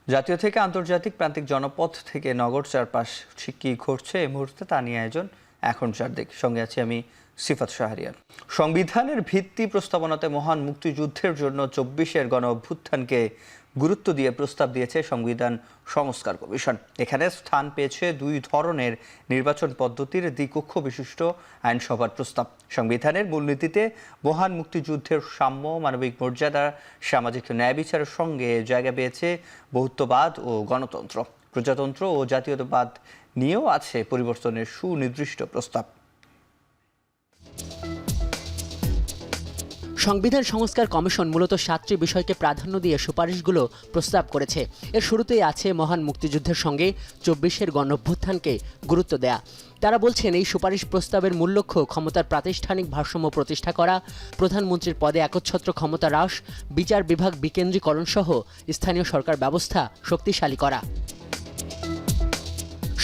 জাতীয় থেকে আন্তর্জাতিক প্রান্তিক জনপথ থেকে নগর চারপাশ কি ঘটছে এই মুহূর্তে তা নিয়ে আয়োজন এখন চারদিক। সঙ্গে আছি আমি সিফাত শাহরিয়ার। সংবিধানের ভিত্তি প্রস্তাবনাতে মহান মুক্তিযুদ্ধের জন্য ২৪-এর গণ অভ্যুত্থানকে গুরুত্ব দিয়ে প্রস্তাব দিয়েছে সংবিধান সংস্কার কমিশন। এখানে স্থান পেয়েছে দুই ধরনের নির্বাচন পদ্ধতির দ্বিকক্ষ বিশিষ্ট আইনসভার প্রস্তাব। সংবিধানের মূলনীতিতে মহান মুক্তিযুদ্ধের সাম্য, মানবিক মর্যাদা, সামাজিক ন্যায় বিচারের সঙ্গে জায়গা পেয়েছে বহুত্ববাদ ও গণতন্ত্র। প্রজাতন্ত্র ও জাতীয়তাবাদ নিয়েও আছে পরিবর্তনের সুনির্দিষ্ট প্রস্তাব। সংবিধান সংস্কার কমিশন মূলত ৭টি বিষয়কে প্রাধান্য দিয়ে সুপারিশগুলো প্রস্তাব করেছে। এর শুরুতেই আছে মহান মুক্তিযুদ্ধের সঙ্গে ২৪-এর গণঅভ্যুত্থানকে গুরুত্ব দেয়া। তারা বলছেন, এই সুপারিশ প্রস্তাবের মূল লক্ষ্য ক্ষমতার প্রাতিষ্ঠানিক ভারসাম্য প্রতিষ্ঠা করা, প্রধানমন্ত্রীর পদে একচ্ছত্র ক্ষমতা হ্রাস, বিচার বিভাগ বিকেন্দ্রীকরণ সহ স্থানীয় সরকার ব্যবস্থা শক্তিশালী করা।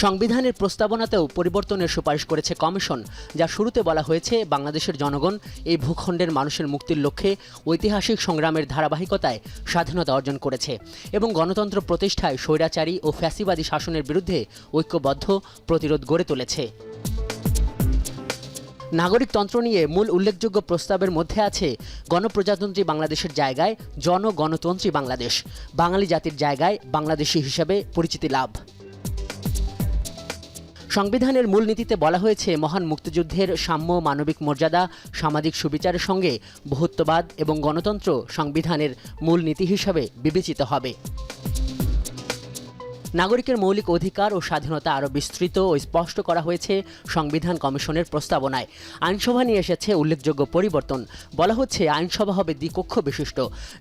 সংবিধানের প্রস্তাবনাতেও পরিবর্তনের সুপারিশ করেছে কমিশন। যা শুরুতে বলা হয়েছে, বাংলাদেশের জনগণ এই ভূখণ্ডের মানুষের মুক্তির লক্ষ্যে ঐতিহাসিক সংগ্রামের ধারাবাহিকতায় স্বাধীনতা অর্জন করেছে এবং গণতন্ত্র প্রতিষ্ঠায় স্বৈরাচারী ও ফ্যাসিবাদী শাসনের বিরুদ্ধে ঐক্যবদ্ধ প্রতিরোধ গড়ে তুলেছে। নাগরিকতন্ত্র নিয়ে মূল উল্লেখযোগ্য প্রস্তাবের মধ্যে আছে গণপ্রজাতন্ত্রী বাংলাদেশের জায়গায় জনগণতন্ত্রী বাংলাদেশ, বাঙালি জাতির জায়গায় বাংলাদেশি হিসেবে পরিচিতি লাভ। সংবিধানের মূলনীতিতে বলা হয়েছে, মহান মুক্তিযুদ্ধের সাম্য, মানবিক মর্যাদা, সামাজিক সুবিচারের সঙ্গে বহুত্ববাদ এবং গণতন্ত্র সংবিধানের মূলনীতি হিসাবে বিবেচিত হবে। নাগরিকের মৌলিক অধিকার ও স্বাধীনতা আরও বিস্তৃত ও স্পষ্ট করা হয়েছে সংবিধান কমিশনের প্রস্তাবনায়। আইনসভা নিয়ে এসেছে উল্লেখযোগ্য পরিবর্তন। বলা হচ্ছে, আইনসভা হবে দ্বিকক্ষ বিশিষ্ট,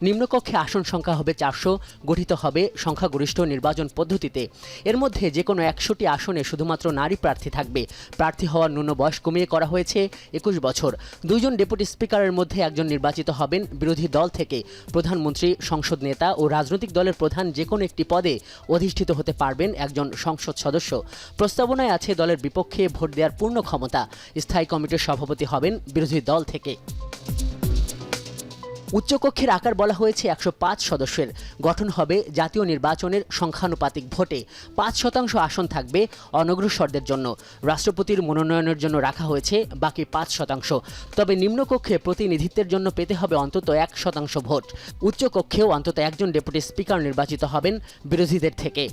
নিম্নকক্ষে আসন সংখ্যা হবে ৪০০, গঠিত হবে সংখ্যাগরিষ্ঠ নির্বাচন পদ্ধতিতে। এর মধ্যে যে কোনো ১০০টি আসনে শুধুমাত্র নারী প্রার্থী থাকবে। প্রার্থী হওয়ার ন্যূন বয়স কমিয়ে করা হয়েছে ২১ বছর। ২ জন ডেপুটি স্পিকারের মধ্যে একজন নির্বাচিত হবেন বিরোধী দল থেকে। প্রধানমন্ত্রী, সংসদ নেতা ও রাজনৈতিক দলের প্রধান যে কোনো একটি পদে অধিষ্ঠিত হতে পারবেন একজন সংসদ সদস্য। প্রস্তাবনায় আছে দলের বিপক্ষে ভোট দেওয়ার পূর্ণ ক্ষমতা। স্থায়ী কমিটির সভাপতি হবেন বিরোধী দল থেকে। উচ্চকক্ষের আকার বলা হয়েছে ১০৫ সদস্যের। গঠন হবে জাতীয় নির্বাচনের সংখ্যানুপাতিক ভোটে। ৫% আসন থাকবে অনগ্রসরদের জন্য। রাষ্ট্রপতির মনোনয়নের জন্য রাখা হয়েছে বাকি ৫%। তবে নিম্নকক্ষে প্রতিনিধিত্বের জন্য পেতে হবে অন্তত ১% ভোট। উচ্চকক্ষেও অন্তত একজন ডেপুটি স্পিকার নির্বাচিত হবেন বিরোধীদের থেকে।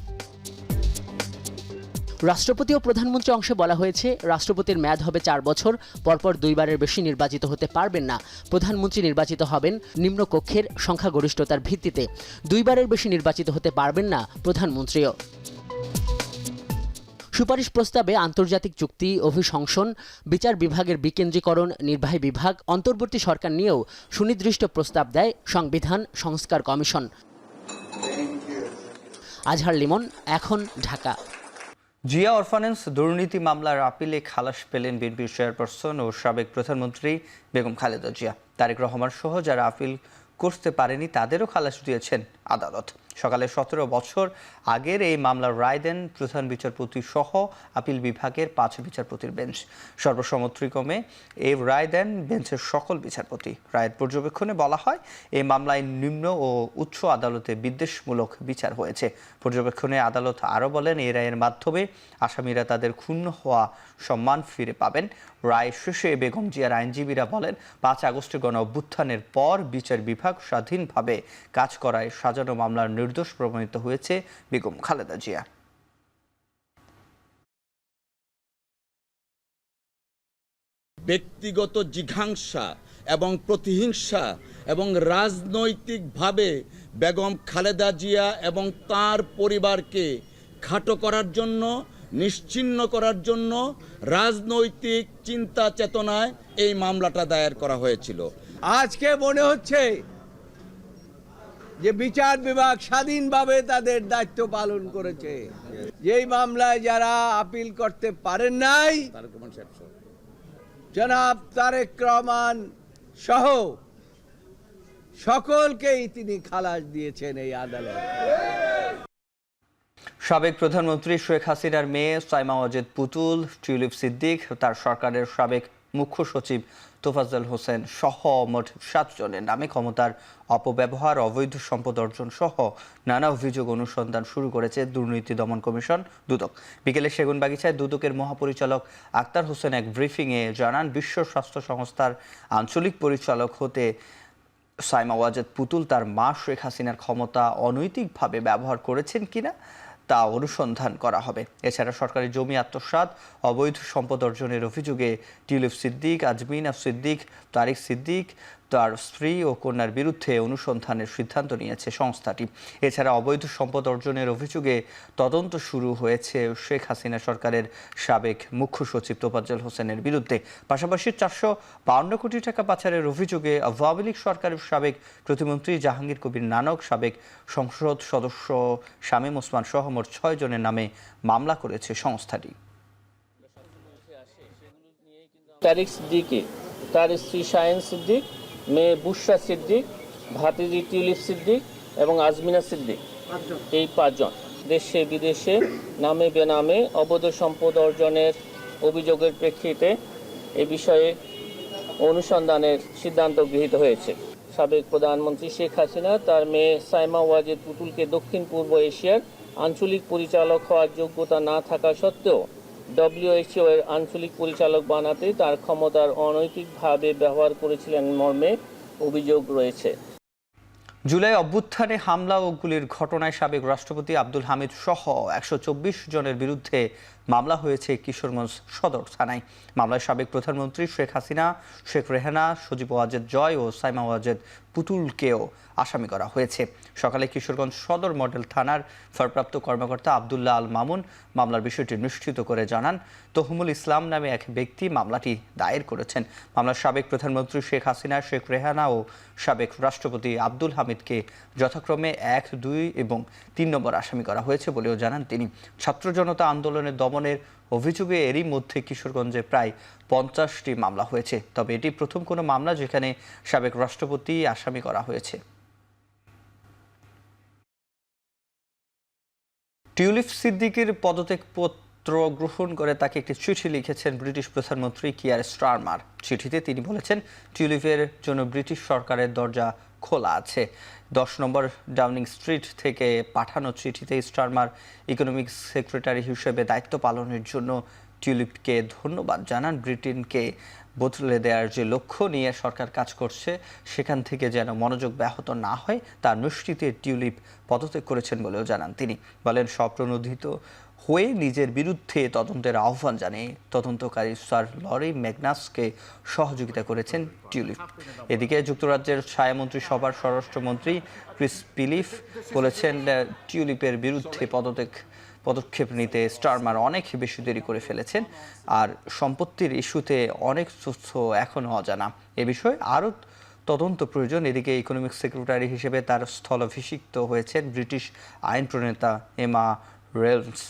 রাষ্ট্রপতি ও প্রধানমন্ত্রী অংশে বলা হয়েছে, রাষ্ট্রপতির মেয়াদ হবে ৪ বছর, পরপর ২বারের বেশি নির্বাচিত হতে পারবেন না। প্রধানমন্ত্রী নির্বাচিত হবেন নিম্নকক্ষের সংখ্যাগরিষ্ঠতার ভিত্তিতে। ২বারের বেশি নির্বাচিত হতে পারবেন না প্রধানমন্ত্রীও। সুপারিশ প্রস্তাবে আন্তর্জাতিক চুক্তি, অভিশংসন, বিচার বিভাগের বিকেন্দ্রীকরণ, নির্বাহী বিভাগ, অন্তর্বর্তী সরকার নিয়েও সুনির্দিষ্ট প্রস্তাব দেয় সংবিধান সংস্কার কমিশন। আজহার লিমন, এখন, ঢাকা। জিয়া অরফানেন্স দুর্নীতি মামলার আপিলে খালাস পেলেন বিএনপির চেয়ারপারসন ও সাবেক প্রধানমন্ত্রী বেগম খালেদা জিয়া। তারেক রহমান সহ যারা আপিল করতে পারেনি তাদেরও খালাস দিয়েছেন আদালত। সকালে ১৭ বছর আগের এই মামলার রায় দেন প্রধান বিচারপতি সহ আপিল বিভাগের ৫ বিচারপতির বেঞ্চ। সর্বসম্মতিক্রমে এই রায় দেন বেঞ্চের সকল বিচারপতি। রায়ের পর্যবেক্ষণে বলা হয়, এই মামলায় নিম্ন ও উচ্চ আদালতে বিদ্বেষমূলক বিচার হয়েছে। পর্যবেক্ষণে আদালত আরও বলেন, এই রায়ের মাধ্যমে আসামিরা তাদের ক্ষুণ্ণ হওয়া সম্মান ফিরে পাবেন। রায় শেষে বেগম জিয়ার আইনজীবীরা বলেন, ৫ আগস্টের গণ অভ্যুত্থানের পর বিচার বিভাগ স্বাধীনভাবে কাজ করায় সাজানো মামলার নির্দোষ প্রমাণিত হয়েছে বেগম খালেদা জিয়া। ব্যক্তিগত জিঘাংসা এবং প্রতিহিংসা এবং রাজনৈতিকভাবে বেগম খালেদা জিয়া এবং তার পরিবারকে খাটো করার জন্য, নিশ্চিহ্ন করার জন্য রাজনৈতিক চিন্তা চেতনায় এই মামলাটা দায়ের করা হয়েছিল। আজকে মনে হচ্ছে যে বিচার বিভাগ স্বাধীনভাবে তাদের দায়িত্ব পালন করেছে। যেই মামলায় যারা আপিল করতে পারেন নাই, জনাব তারেক রহমান সহ সকলকেই তিনি খালাস দিয়েছেন এই আদালত। সাবেক প্রধানমন্ত্রী শেখ হাসিনার মেয়ে সাইমা ওয়াজেদ পুতুল, টিউলিপ সিদ্দিক, তার সরকারের সাবেক মুখ্য সচিব তোফাজ্জল হোসেন সহ মোট 7 জনের নামে ক্ষমতার অপব্যবহার, অবৈধ সম্পদ অর্জন সহ নানা অভিযোগ অনুসন্ধান শুরু করেছে দুর্নীতি দমন কমিশন দুদক। বিকেলে সেগুনবাগিচায় দুদকের মহাপরিচালক আক্তার হোসেন এক ব্রিফিংয়ে জানান, বিশ্ব স্বাস্থ্য সংস্থার আঞ্চলিক পরিচালক হতে সাইমা ওয়াজেদ পুতুল তার মা শেখ হাসিনার ক্ষমতা অনৈতিকভাবে ব্যবহার করেছেন কিনা তা অনুসন্ধান করা হবে। এছাড়া সরকারি জমি আত্মসাৎ, অবৈধ সম্পদ অর্জনের অভিযোগে টিউলিপ সিদ্দিক, আজমিনা সিদ্দিক, তারিক সিদ্দিক, তার স্ত্রী ও কন্যার বিরুদ্ধে অনুসন্ধানের সিদ্ধান্ত নিয়েছে সংস্থাটি। এছাড়া অবৈধ সম্পদ অর্জনের অভিযোগে তদন্ত শুরু হয়েছে শেখ হাসিনা সরকারের সাবেক মুখ্য সচিব তোফাজ্জল হোসেনের বিরুদ্ধে। পাশাপাশি 452 কোটি টাকা পাচারের অভিযোগে আওয়ামী লীগ সরকারের সাবেক প্রতিমন্ত্রী জাহাঙ্গীর কবির নানক, সাবেক সংসদ সদস্য শামীম ওসমান সহ মোট 6 জনের নামে মামলা করেছে সংস্থাটি। তারিক সিদ্দিকী, তার স্ত্রী শাহিন সিদ্দিক, মেয়ে বুশরা সিদ্দিক, ভাতিজি টিউলিপ সিদ্দিক এবং আজমিনা সিদ্দিক, এই 5 জন দেশে বিদেশে নামে বেনামে অবৈধ সম্পদ অর্জনের অভিযোগের প্রেক্ষিতে এ বিষয়ে অনুসন্ধানের সিদ্ধান্ত গৃহীত হয়েছে। সাবেক প্রধানমন্ত্রী শেখ হাসিনা তার মেয়ে সাইমা ওয়াজেদ পুতুলকে দক্ষিণ পূর্ব এশিয়ার আঞ্চলিক পরিচালক হওয়ার যোগ্যতা না থাকা সত্ত্বেও WHO এর আঞ্চলিক পরিচালক বানাতে তার ক্ষমতার অনৈতিকভাবে ব্যবহার করেছিলেন মর্মে অভিযোগ রয়েছে। জুলাই অভ্যুত্থানে হামলা ও গুলির ঘটনায় সাবেক রাষ্ট্রপতি আব্দুল হামিদ সহ 124 জনের বিরুদ্ধে মামলা হয়েছে কিশোরগঞ্জ সদর থানায়। মামলায় সাবেক প্রধানমন্ত্রী শেখ হাসিনা, শেখ রেহানা, সজীব ওয়াজেদ জয় ও সাইমা ওয়াজেদ পুতুলকেও আসামি করা হয়েছে। সকালে কিশোরগঞ্জ সদর মডেল থানার ভারপ্রাপ্ত কর্মকর্তা আবদুল্লাহ আল মামুন মামলার বিষয়টি নিশ্চিত করে জানান, তহুমুল ইসলাম নামে এক ব্যক্তি মামলাটি দায়ের করেছেন। মামলার সাবেক প্রধানমন্ত্রী শেখ হাসিনা, শেখ রেহানা ও সাবেক রাষ্ট্রপতি আব্দুল হামিদকে যথাক্রমে 1, 2 এবং 3 নম্বর আসামি করা হয়েছে বলেও জানান তিনি। ছাত্র জনতা আন্দোলনের দমনের অভিযোগে এরই মধ্যে কিশোরগঞ্জে প্রায় 50টি মামলা হয়েছে, তবে এটি প্রথম কোনো মামলা যেখানে সাবেক রাষ্ট্রপতি আসামি করা হয়েছে। টিউলিপ সিদ্দিকের পদত্যাগপত্র গ্রহণ করে তাকে একটি চিঠি লিখেছেন ব্রিটিশ প্রধানমন্ত্রী কিয়ার স্টারমার। চিঠিতে তিনি বলেছেন, টিউলিপের জন্য ব্রিটিশ সরকারের দরজা খোলা আছে। 10 নম্বর ডাউনিং স্ট্রিট থেকে পাঠানো চিঠিতে স্টারমার ইকোনমিক সেক্রেটারি হিসেবে দায়িত্ব পালনের জন্য টিউলিপকে ধন্যবাদ জানান। ব্রিটেনকে বদলে দেওয়ার যে লক্ষ্য নিয়ে সরকার কাজ করছে সেখান থেকে যেন মনোযোগ ব্যাহত না হয় তার নিশ্চিতে টিউলিপ পদত্যাগ করেছেন বলেও জানান তিনি। বলেন, স্বপ্রণোদিত হয়ে নিজের বিরুদ্ধে তদন্তের আহ্বান জানিয়ে তদন্তকারী স্যার লরি ম্যাগনাসকে সহযোগিতা করেছেন টিউলিপ। এদিকে যুক্তরাজ্যের ছায়ামন্ত্রী সভার স্বরাষ্ট্রমন্ত্রী ক্রিস পিলিফ বলেছেন, টিউলিপের বিরুদ্ধে পদক্ষেপ নিতে স্টারমার অনেক বেশি দেরি করে ফেলেছেন, আর সম্পত্তির ইস্যুতে অনেক তথ্য এখনও অজানা। এ বিষয়ে আরও তদন্ত প্রয়োজন। এদিকে ইকোনমিক সেক্রেটারি হিসেবে তার স্থলাভিষিক্ত হয়েছেন ব্রিটিশ আইন প্রণেতা এমা রেলস।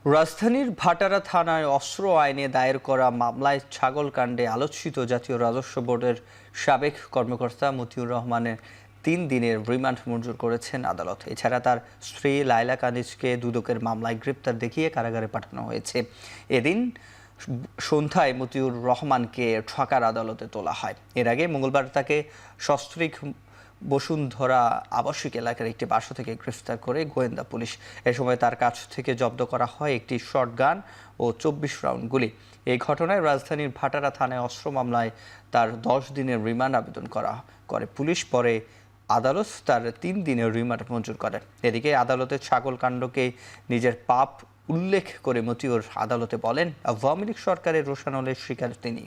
রাজধানীর ভাটারা থানায় অস্ত্র আইনে দায়ের করা মামলায় ছাগলকাণ্ডে আলোচিত জাতীয় রাজস্ব বোর্ডের সাবেক কর্মকর্তা মতিউর রহমানের 3 দিনের রিমান্ড মঞ্জুর করেছেন আদালত। এছাড়া তার স্ত্রী লাইলা কানিজকে দুদকের মামলায় গ্রেপ্তার দেখিয়ে কারাগারে পাঠানো হয়েছে। এদিন সন্ধ্যায় মতিউর রহমানকে ঢাকার আদালতে তোলা হয়। এর আগে মঙ্গলবার তাকে সস্ত্রীক বসুন্ধরা আবাসিক এলাকার একটি বাসা থেকে গ্রেফতার করে গোয়েন্দা পুলিশ। এ সময় তার কাছ থেকে জব্দ করা হয় একটি শটগান ও 24 রাউন্ড গুলি। এই ঘটনায় রাজধানীর ভাটারা থানায় অস্ত্র মামলায় তার 10 দিনের রিমান্ড আবেদন করে পুলিশ। পরে আদালত তার 3 দিনের রিমান্ড মঞ্জুর করে। এদিকে আদালতের ছাগল কাণ্ডকে নিজের পাপ উল্লেখ করে মতিউর আদালতে বলেন, আওয়ামী লীগ সরকারের রোষানলের শিকার তিনি।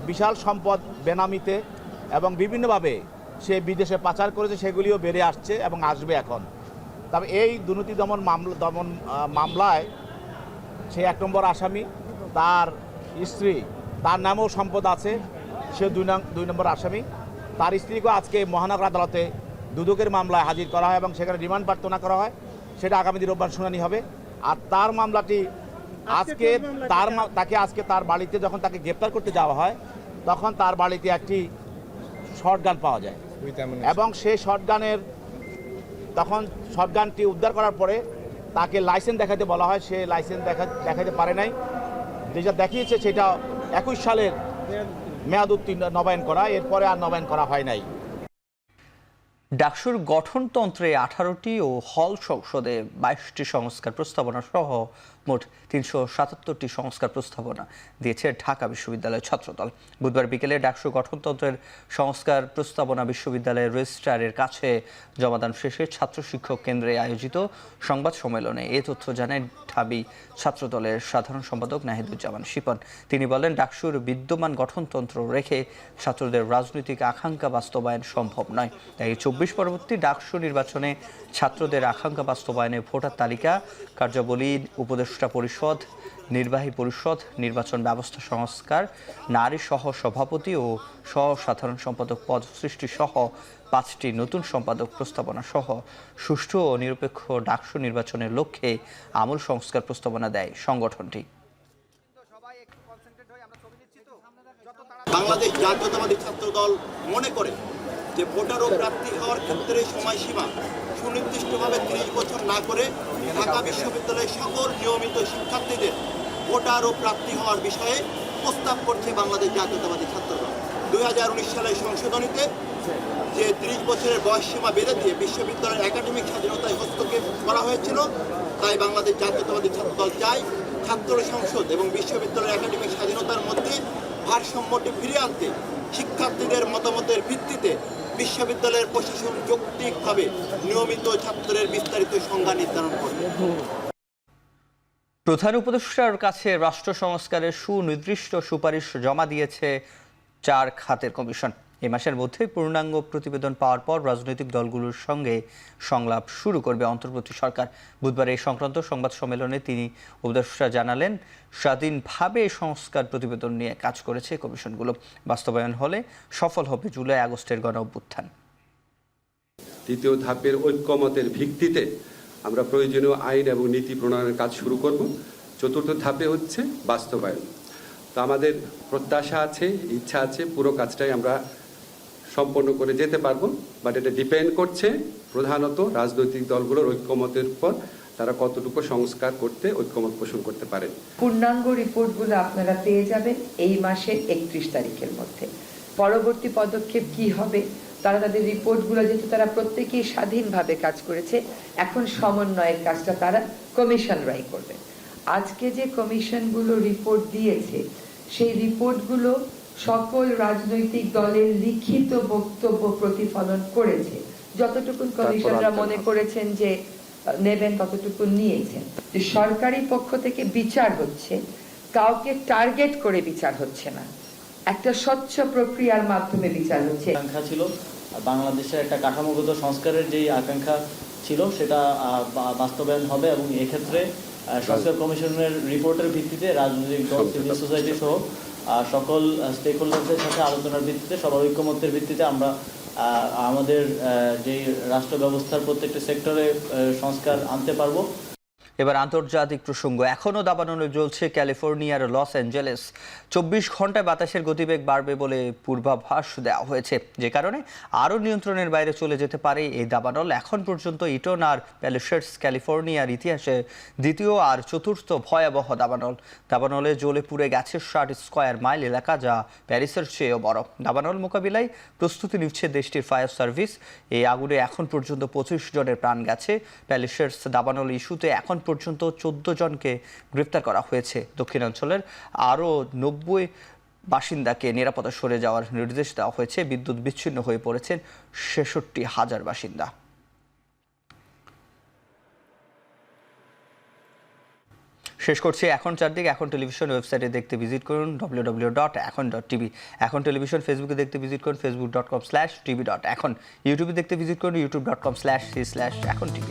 বিশাল সম্পদ বেনামিতে এবং বিভিন্নভাবে সে বিদেশে পাচার করেছে, সেগুলিও বেড়ে আসছে এবং আসবে এখন। তবে এই দুর্নীতি দমন মামলায় সে 1 নম্বর আসামি, তার স্ত্রী, তার নামেও সম্পদ আছে, সে 2 নম্বর আসামি। তার স্ত্রীকেও আজকে মহানগর আদালতে দুদকের মামলায় হাজির করা হয় এবং সেখানে রিমান্ড প্রার্থনা করা হয়। সেটা আগামী দিন রোববার শুনানি হবে। আর তার মামলাটি তাকে আজকে তার বাড়িতে যখন তাকে গ্রেপ্তার করতে যাওয়া হয় তখন তার বাড়িতে একটি শর্ট গান পাওয়া যায় এবং সেই তখন শর্ট গানটি উদ্ধার করার পরে তাকে লাইসেন্স দেখাতে বলা হয়, সে লাইসেন্স দেখাতে পারে নাই। যেটা দেখিয়েছে সেটা 21 সালের মেয়াদ উত্তীর্ণ নবায়ন করা, এরপরে আর নবায়ন করা হয় নাই। ডাকসুর গঠনতন্ত্রে 18টি ও হল সংসদে 22টি সংস্কার প্রস্তাবনা সহ মোট 377টি সংস্কার প্রস্তাবনা দিয়েছে ঢাকা বিশ্ববিদ্যালয়ের ছাত্রদল। বুধবার বিকেলে ডাকসু গঠনতন্ত্রের সংস্কার প্রস্তাবনা বিশ্ববিদ্যালয়ের রেজিস্ট্রারের কাছে জমাদান শেষে ছাত্র শিক্ষক কেন্দ্রে আয়োজিত সংবাদ সম্মেলনে এ তথ্য জানায় ঢাবি ছাত্রদলের সাধারণ সম্পাদক নাহিদুজ্জামান শিপন। তিনি বলেন, ডাকসুর বিদ্যমান গঠনতন্ত্র রেখে ছাত্রদের রাজনৈতিক আকাঙ্ক্ষা বাস্তবায়ন সম্ভব নয়। তাই 24 পরবর্তী ডাকসু নির্বাচনে ছাত্রদের আকাঙ্ক্ষা বাস্তবায়নে ভোটার তালিকা, কার্যাবলী, উপদেষ্টা পরিষদ, নির্বাহী পরিষদ, নির্বাচন ব্যবস্থা সংস্কার, নারী সহ সভাপতি ও সহ সাধারণ সম্পাদক পদ সৃষ্টি সহ 5টি নতুন সম্পাদক প্রস্তাবনা সহ সুষ্ঠু ও নিরপেক্ষ ডাকসু নির্বাচনের লক্ষ্যে আমূল সংস্কার প্রস্তাবনা দেয় সংগঠনটি। বাংলাদেশ জাতীয়তাবাদী ছাত্রদল মনে করে যে ভোটার ও প্রার্থী হওয়ার ক্ষেত্রে সময়সীমা সুনির্দিষ্টভাবে 30 বছর না করে ঢাকা বিশ্ববিদ্যালয়ের সকল নিয়মিত শিক্ষার্থীদের ভোটার ও প্রার্থী হওয়ার বিষয়ে প্রস্তাব করছে বাংলাদেশ জাতীয়তাবাদী ছাত্রদল। 2019 সালের সংশোধনীতে যে 30 বছরের বয়সসীমা বেঁধে দিয়ে বিশ্ববিদ্যালয়ের একাডেমিক স্বাধীনতায় হস্তক্ষেপ করা হয়েছিল, তাই বাংলাদেশ জাতীয়তাবাদী ছাত্রদল চায় ছাত্র সংসদ এবং বিশ্ববিদ্যালয়ের একাডেমিক স্বাধীনতার মধ্যে ভারসাম্যটি ফিরিয়ে আনতে শিক্ষার্থীদের মতামতের ভিত্তিতে বিশ্ববিদ্যালয়ের প্রশাসন যৌক্তিকভাবে নিয়মিত ছাত্রের বিস্তারিত সংজ্ঞা নির্ধারণ করবে। প্রধান উপদেষ্টার কাছে রাষ্ট্র সংস্কারের সুনির্দিষ্ট সুপারিশ জমা দিয়েছে 4 খাতের কমিশন। এই মাসের মধ্যে পূর্ণাঙ্গ প্রতিবেদন পাওয়ার পর রাজনৈতিক দলগুলোর সঙ্গে সংলাপ শুরু করবে অন্তর্বর্তী সরকার। বুধবার এই সংক্রান্ত সংবাদ সম্মেলনে তিনি উপদেষ্টা জানালেন, স্বাধীনভাবে সংস্কার প্রতিবেদন নিয়ে কাজ করেছে কমিশনগুলো। বাস্তবায়ন হলে সফল হবে জুলাই আগস্টের গণঅভ্যুত্থান। দ্বিতীয় ধাপের ঐক্যমতের ভিত্তিতে আমরা প্রয়োজনীয় আইন এবং নীতি প্রণয়নের কাজ শুরু করব। চতুর্থ ধাপে হচ্ছে বাস্তবায়ন। তো আমাদের প্রত্যাশা আছে, ইচ্ছা আছে, পুরো কাজটাই আমরা সম্পন্ন করে যেতে পারবো, বাট এটা ডিপেন্ড করছে প্রধানত রাজনৈতিক দলগুলোর ঐক্যমতের উপর, তারা কতটুকু সংস্কার করতে ঐক্যমত পোষণ করতে পারেন। পূর্ণাঙ্গ রিপোর্টগুলো আপনারা পেয়ে যাবেন এই মাসের 31 তারিখের মধ্যে। পরবর্তী পদক্ষেপ কি হবে, তারা তাদের রিপোর্টগুলো, যেহেতু তারা প্রত্যেকেই স্বাধীনভাবে কাজ করেছে, এখন সমন্বয়ের কাজটা তারা কমিশনরাই করবে। আজকে যে কমিশনগুলো রিপোর্ট দিয়েছে, সেই রিপোর্টগুলো সকল রাজনৈতিক দলের লিখিত বক্তব্য প্রতিফলন করেছে। যতটুকু কমিশনরা মনে করেছেন যে নেবেন ততটুকু নিয়েছেন। যে সরকারি পক্ষ থেকে বিচার হচ্ছে, কাউকে টার্গেট করে বিচার হচ্ছে না, একটা স্বচ্ছ প্রক্রিয়ার মাধ্যমে বিচার হচ্ছে। আকাঙ্ক্ষা ছিল বাংলাদেশের একটা কাঠামোগত সংস্কারের যেই আকাঙ্ক্ষা ছিল সেটা বাস্তবায়ন হবে, এবং এক্ষেত্রে সংস্কার কমিশনের রিপোর্টের ভিত্তিতে রাজনৈতিক দল, সিভিল সোসাইটি সহ সকল স্টেক হোল্ডারদের সাথে আলোচনার ভিত্তিতে, সবার ঐক্যমত্যের ভিত্তিতে আমরা আমাদের যে রাষ্ট্র ব্যবস্থার প্রত্যেকটা সেক্টরে সংস্কার আনতে পারবো। এবার আন্তর্জাতিক প্রসঙ্গ। এখনও দাবানলে জ্বলছে ক্যালিফোর্নিয়ার লস অ্যাঞ্জেলেস। 24 ঘন্টায় বাতাসের গতিবেগ বাড়বে বলে পূর্বাভাস দেওয়া হয়েছে, যে কারণে আরও নিয়ন্ত্রণের বাইরে চলে যেতে পারে এই দাবানল। এখন পর্যন্ত ইটন আর প্যালিসেডস ক্যালিফোর্নিয়ার ইতিহাসে দ্বিতীয় আর চতুর্থ ভয়াবহ দাবানল। দাবানলে জ্বলে পুড়ে গেছে 60 স্কয়ার মাইল এলাকা, যা প্যারিসের চেয়েও বড়। দাবানল মোকাবিলায় প্রস্তুতি নিচ্ছে দেশটির ফায়ার সার্ভিস। এই আগুনে এখন পর্যন্ত 25 জনের প্রাণ গেছে। প্যালিসেডস দাবানল ইস্যুতে এখন পর্যন্ত 14 জনকে গ্রেফতার করা হয়েছে। দক্ষিণাঞ্চলের আরও 90 বাসিন্দাকে নিরাপদে সরে যাওয়ার নির্দেশ দেওয়া হয়েছে। বিদ্যুৎ বিচ্ছিন্ন হয়ে পড়েছেন 66,000 বাসিন্দা। শেষ করছি এখন চারদিক। এখন টেলিভিশন ওয়েবসাইটে দেখতে ভিজিট করুন www.এখন.tv। এখন টেলিভিশন ফেসবুকে দেখতে ভিজিট করুন facebook.com/tv.এখন। ইউটিউবে দেখতে ভিজিট করুন youtube.com/এখন tv।